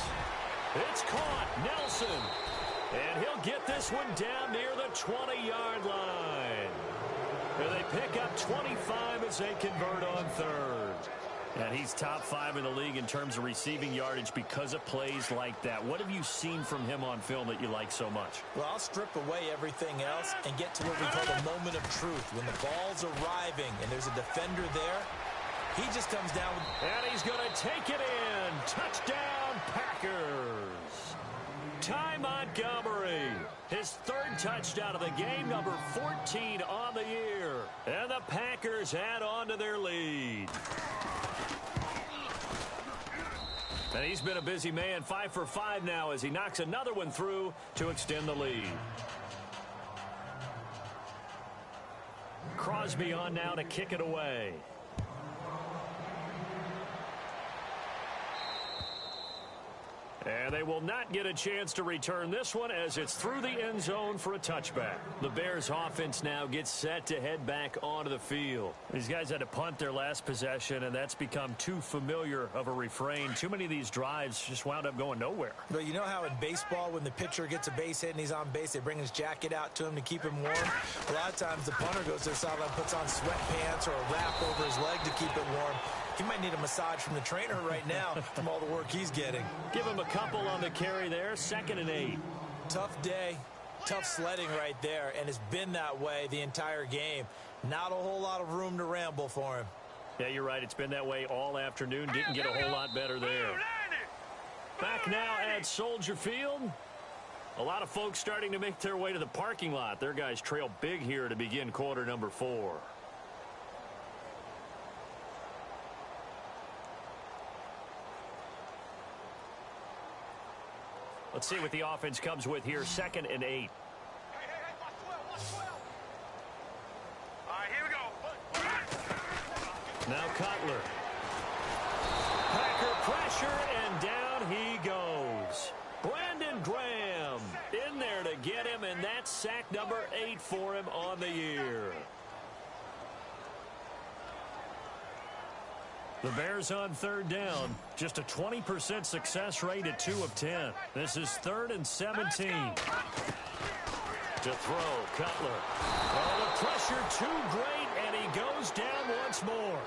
It's caught. Nelson. And he'll get this one down near the 20-yard line. And they pick up 25 as they convert on 3rd. And he's top 5 in the league in terms of receiving yardage because of plays like that. What have you seen from him on film that you like so much? Well, I'll strip away everything else and get to what we call the moment of truth. When the ball's arriving and there's a defender there, he just comes down with... And he's going to take it in. Touchdown, Packers. Ty Montgomery, his 3rd touchdown of the game, number 14 on the year. And the Packers add on to their lead. And he's been a busy man, 5 for 5 now as he knocks another one through to extend the lead. Crosby on now to kick it away. And they will not get a chance to return this one as it's through the end zone for a touchback. The Bears offense now gets set to head back onto the field. These guys had to punt their last possession, and that's become too familiar of a refrain. Too many of these drives just wound up going nowhere. But you know how in baseball, when the pitcher gets a base hit and he's on base, they bring his jacket out to him to keep him warm? A lot of times the punter goes to the sideline, puts on sweatpants or a wrap over his leg to keep it warm. He might need a massage from the trainer right now from all the work he's getting. Give him a couple on the carry there, 2nd and 8. Tough day, tough sledding right there, and it's been that way the entire game. Not a whole lot of room to ramble for him. Yeah, you're right. It's been that way all afternoon. Didn't get a whole lot better there. Back now at Soldier Field. A lot of folks starting to make their way to the parking lot. Their guys trail big here to begin quarter number 4. Let's see what the offense comes with here. 2nd and 8. Watch 12. All right, here we go. Now Cutler. Packer pressure, and down he goes. Brandon Graham in there to get him, and that's sack number 8 for him on the year. The Bears on 3rd down. Just a 20% success rate at 2 of 10. This is 3rd and 17. To throw, Cutler. Oh, the pressure too great, and he goes down once more.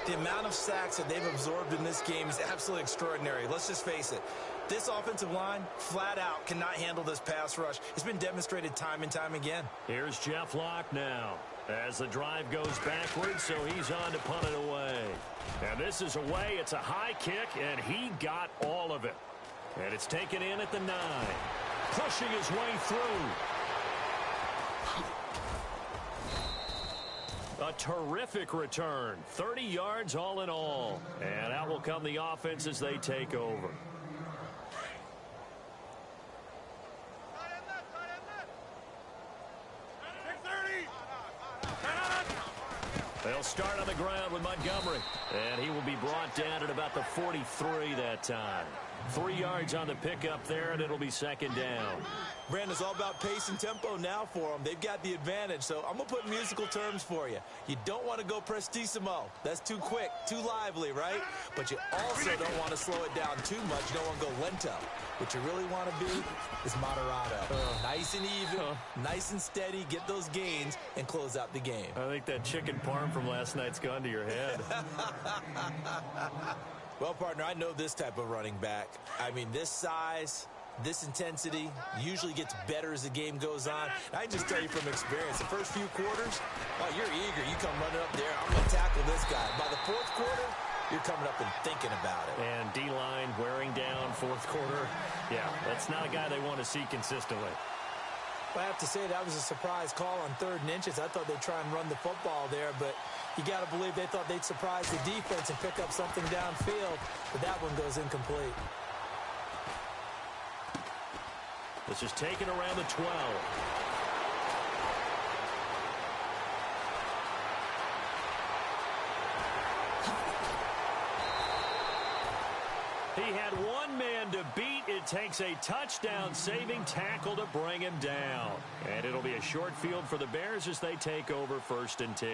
The amount of sacks that they've absorbed in this game is absolutely extraordinary. Let's just face it. This offensive line, flat out, cannot handle this pass rush. It's been demonstrated time and time again. Here's Jeff Locke now. As the drive goes backwards, so he's on to punt it away. And this is away. It's a high kick, and he got all of it. And it's taken in at the 9. Pushing his way through. A terrific return. 30 yards all in all. And out will come the offense as they take over. They'll start on the ground with Montgomery. And he will be brought down at about the 43 that time. 3 yards on the pickup there, and it'll be 2nd down. Brandon, it's all about pace and tempo now for them. They've got the advantage, so I'm going to put musical terms for you. You don't want to go prestissimo. That's too quick, too lively, right? But you also don't want to slow it down too much. You don't want to go lento. What you really want to be is moderato. Nice and even, nice and steady, get those gains, and close out the game. I think that chicken parm from last night's gone to your head. Well, partner, I know this type of running back. I mean, this size, This intensity usually gets better as the game goes on. And I can just tell you from experience, the first few quarters, oh, you're eager. You come running up there, I'm going to tackle this guy. By the fourth quarter, you're coming up and thinking about it. And D-line wearing down fourth quarter. Yeah, that's not a guy they want to see consistently. I have to say that was a surprise call on 3rd and inches. I thought they'd try and run the football there, but you got to believe they thought they'd surprise the defense and pick up something downfield, but that one goes incomplete. This is taken around the 12. He had one man to beat. It takes a touchdown-saving tackle to bring him down. And it'll be a short field for the Bears as they take over 1st and 10.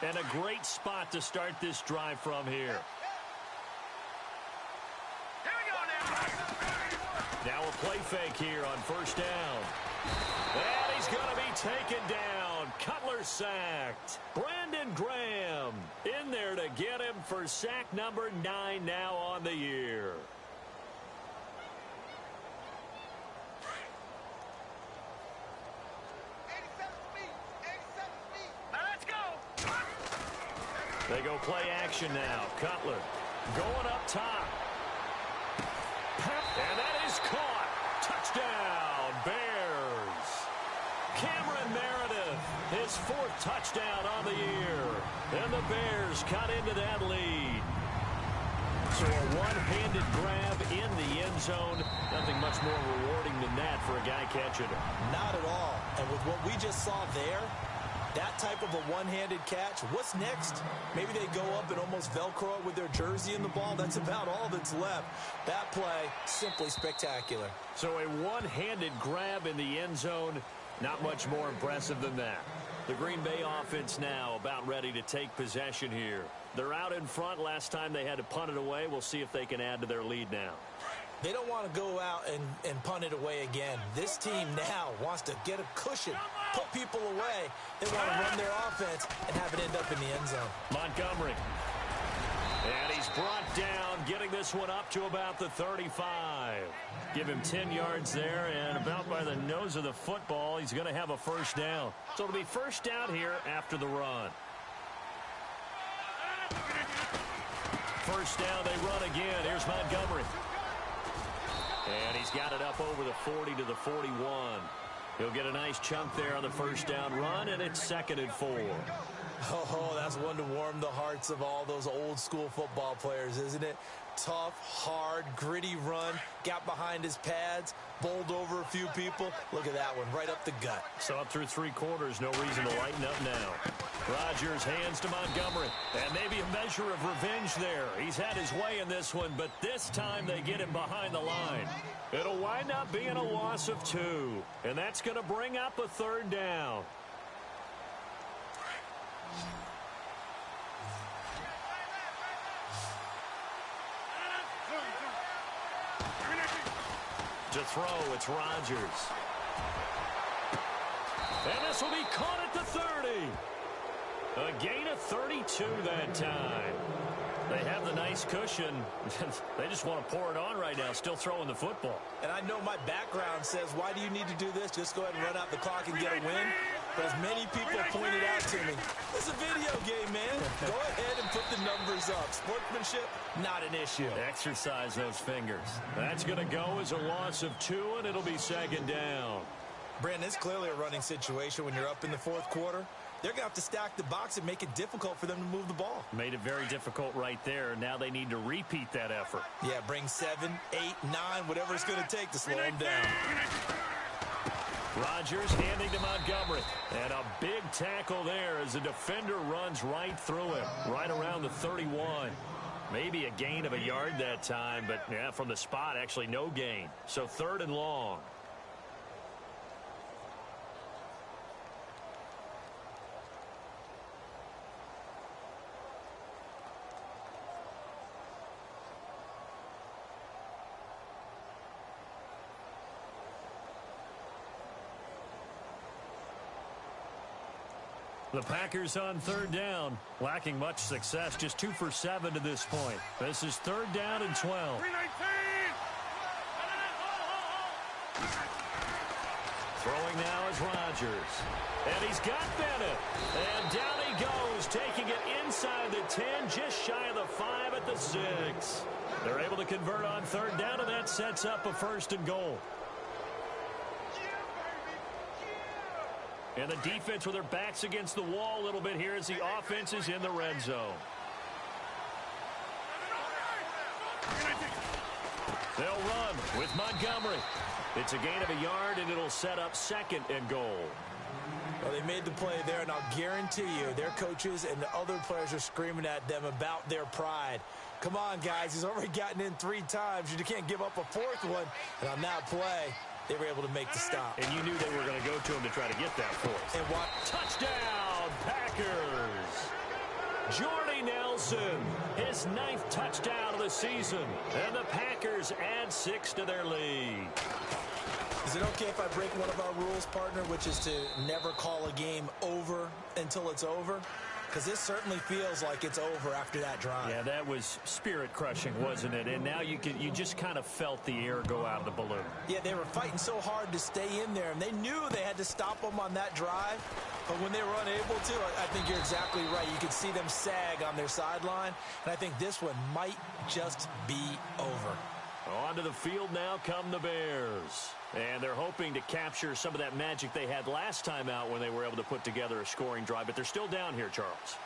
And a great spot to start this drive from here. Here we go now. Now a play fake here on 1st down. And he's going to be taken down. Cutler sacked. Brandon Graham in there to get him for sack number 9 now on the year. Now let's go. They go play action now. Cutler going up top. And that is caught. Touchdown, Bears. Cameron Meredith, his 4th touchdown on the year. And the Bears cut into that lead. So a one-handed grab in the end zone. Nothing much more rewarding than that for a guy catching it. Not at all. And with what we just saw there, that type of a one-handed catch, what's next? Maybe they go up and almost Velcro it with their jersey in the ball. That's about all that's left. That play, simply spectacular. So a one-handed grab in the end zone, not much more impressive than that. The Green Bay offense now about ready to take possession here. They're out in front. Last time they had to punt it away. We'll see if they can add to their lead now. They don't want to go out and punt it away again. This team now wants to get a cushion, put people away. They want to run their offense and have it end up in the end zone. Montgomery. And he's brought down, getting this one up to about the 35. Give him 10 yards there, and about by the nose of the football, he's going to have a 1st down. So it'll be 1st down here after the run. 1st down, they run again. Here's Montgomery. And he's got it up over the 40 to the 41. He'll get a nice chunk there on the 1st down run, and it's 2nd and 4. Oh, that's one to warm the hearts of all those old-school football players, isn't it? Tough, hard, gritty run, got behind his pads, bowled over a few people. Look at that one, right up the gut. So up through 3 quarters, no reason to lighten up now. Rodgers hands to Montgomery, and maybe a measure of revenge there. He's had his way in this one, but this time they get him behind the line. It'll wind up being a loss of 2, and that's going to bring up a 3rd down. To throw, it's Rodgers. And this will be caught at the 30. A gain of 32 that time. They have the nice cushion. They just want to pour it on right now, still throwing the football. And I know my background says, why do you need to do this? Just go ahead and run out the clock and get a win. But as many people pointed out to me, it's a video game, man. Go ahead and put the numbers up. Sportsmanship, not an issue. Exercise those fingers. That's going to go as a loss of 2, and it'll be 2nd down. Brandon, it's clearly a running situation when you're up in the 4th quarter. They're going to have to stack the box and make it difficult for them to move the ball. Made it very difficult right there. Now they need to repeat that effort. Yeah, bring 7, 8, 9, whatever it's going to take to slow them down. Rodgers handing to Montgomery. And a big tackle there as the defender runs right through him, right around the 31. Maybe a gain of a yard that time, but yeah, from the spot, actually no gain. So 3rd and long. The Packers on 3rd down, lacking much success, just 2 for 7 to this point. This is 3rd down and 12. 319! Throwing now is Rodgers. And he's got Bennett. And down he goes, taking it inside the 10, just shy of the 5 at the 6. They're able to convert on third down, and that sets up a 1st and goal. And the defense with their backs against the wall a little bit here as the offense is in the red zone. They'll run with Montgomery. It's a gain of a yard, and it'll set up 2nd and goal. Well, they made the play there, and I'll guarantee you their coaches and the other players are screaming at them about their pride. Come on, guys. He's already gotten in 3 times. You can't give up a 4th one. And on that play, they were able to make the stop. And you knew they were going to go to him to try to get that 4th. And what? Touchdown, Packers! Jordy Nelson, his 9th touchdown of the season. And the Packers add 6 to their lead. Is it okay if I break one of our rules, partner, which is to never call a game over until it's over? Because this certainly feels like it's over after that drive. Yeah, that was spirit-crushing, wasn't it? And now you just kind of felt the air go out of the balloon. Yeah, they were fighting so hard to stay in there, and they knew they had to stop them on that drive. But when they were unable to, I think you're exactly right. You could see them sag on their sideline, and I think this one might just be over. Onto the field now come the Bears. And they're hoping to capture some of that magic they had last time out when they were able to put together a scoring drive. But they're still down here, Charles.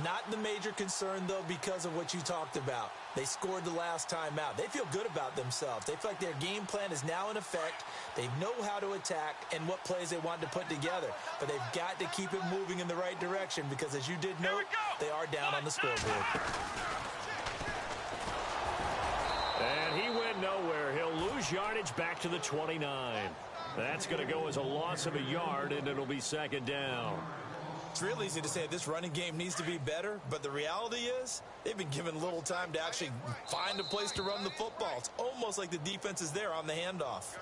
Not the major concern, though, because of what you talked about. They scored the last time out. They feel good about themselves. They feel like their game plan is now in effect. They know how to attack and what plays they want to put together. But they've got to keep it moving in the right direction because, as you did note, they are down on the scoreboard. And he went nowhere. He'll lose yardage back to the 29. That's going to go as a loss of a yard, and it'll be 2nd down. It's real easy to say this running game needs to be better, but the reality is they've been given little time to actually find a place to run the football. It's almost like the defense is there on the handoff.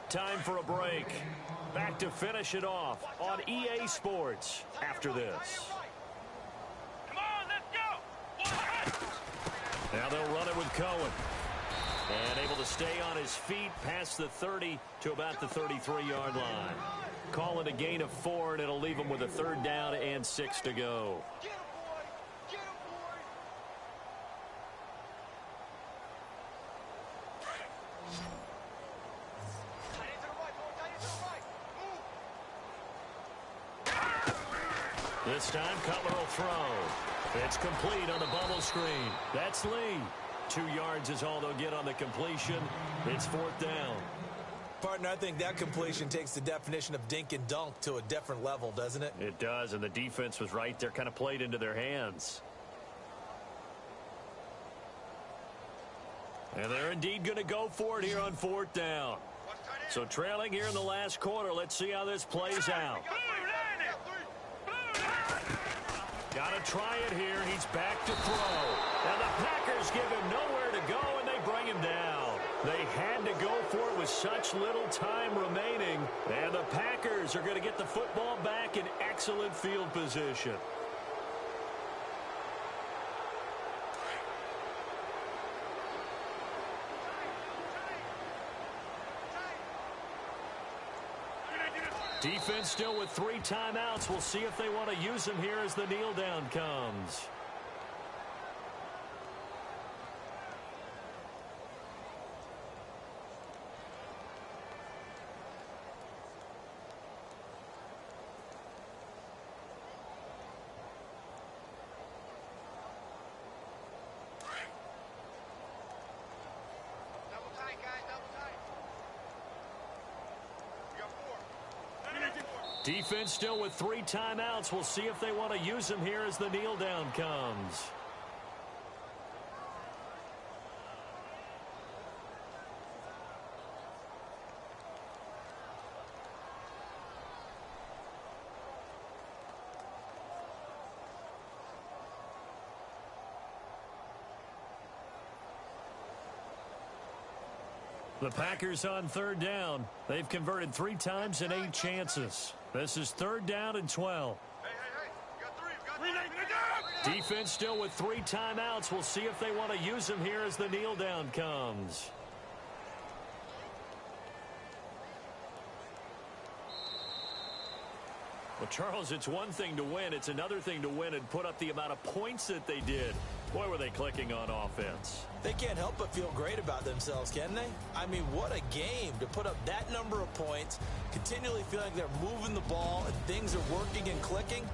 Time for a break. Back to finish it off on EA Sports after this. Come on, let's go! Now they'll run it with Cohen. And able to stay on his feet past the 30 to about the 33-yard line. Call it a gain of 4, and it'll leave him with a 3rd down and 6 to go. Get him, boy! Get him, boy! Tight end to the right, boy! Tight end to the right! Move! This time, Cutler will throw. It's complete on the bubble screen. That's Lee. 2 yards is all they'll get on the completion. It's 4th down. Partner, I think that completion takes the definition of dink and dunk to a different level, doesn't it? It does, and the defense was right there, kind of played into their hands. And they're indeed going to go for it here on 4th down. So trailing here in the last quarter, let's see how this plays out. Got to try it here. He's back to throw. And the Packers give him nowhere to go, and they bring him down. They had to go for it with such little time remaining. And the Packers are going to get the football back in excellent field position. Defense still with 3 timeouts. We'll see if they want to use them here as the kneel down comes. Double tight, guys, double tight. We got 4. Defense still with 3 timeouts. We'll see if they want to use them here as the kneel down comes. The Packers on 3rd down. They've converted 3 times in 8 chances. This is 3rd down and 12. Hey, we got 3. Defense still with 3 timeouts. We'll see if they want to use them here as the kneel down comes. Well, Charles, it's one thing to win. It's another thing to win and put up the amount of points that they did. Boy, were they clicking on offense. They can't help but feel great about themselves, can they? I mean, what a game to put up that number of points, continually feel like they're moving the ball and things are working and clicking.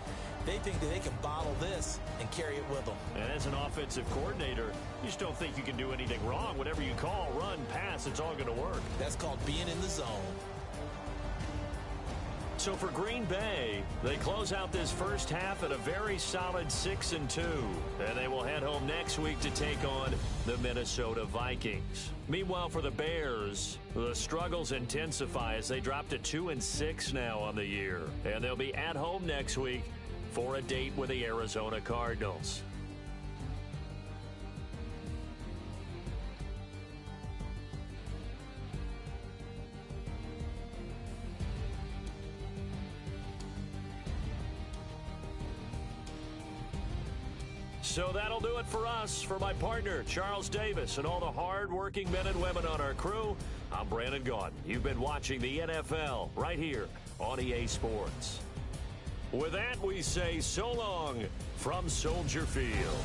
They think that they can bottle this and carry it with them. And as an offensive coordinator, you just don't think you can do anything wrong. Whatever you call, run, pass, it's all going to work. That's called being in the zone. So for Green Bay, they close out this first half at a very solid 6-2. And they will head home next week to take on the Minnesota Vikings. Meanwhile, for the Bears, the struggles intensify as they drop to 2-6 now on the year. And they'll be at home next week for a date with the Arizona Cardinals. So that'll do it for us. For my partner, Charles Davis, and all the hard-working men and women on our crew, I'm Brandon Gaudin. You've been watching the NFL right here on EA Sports. With that, we say so long from Soldier Field.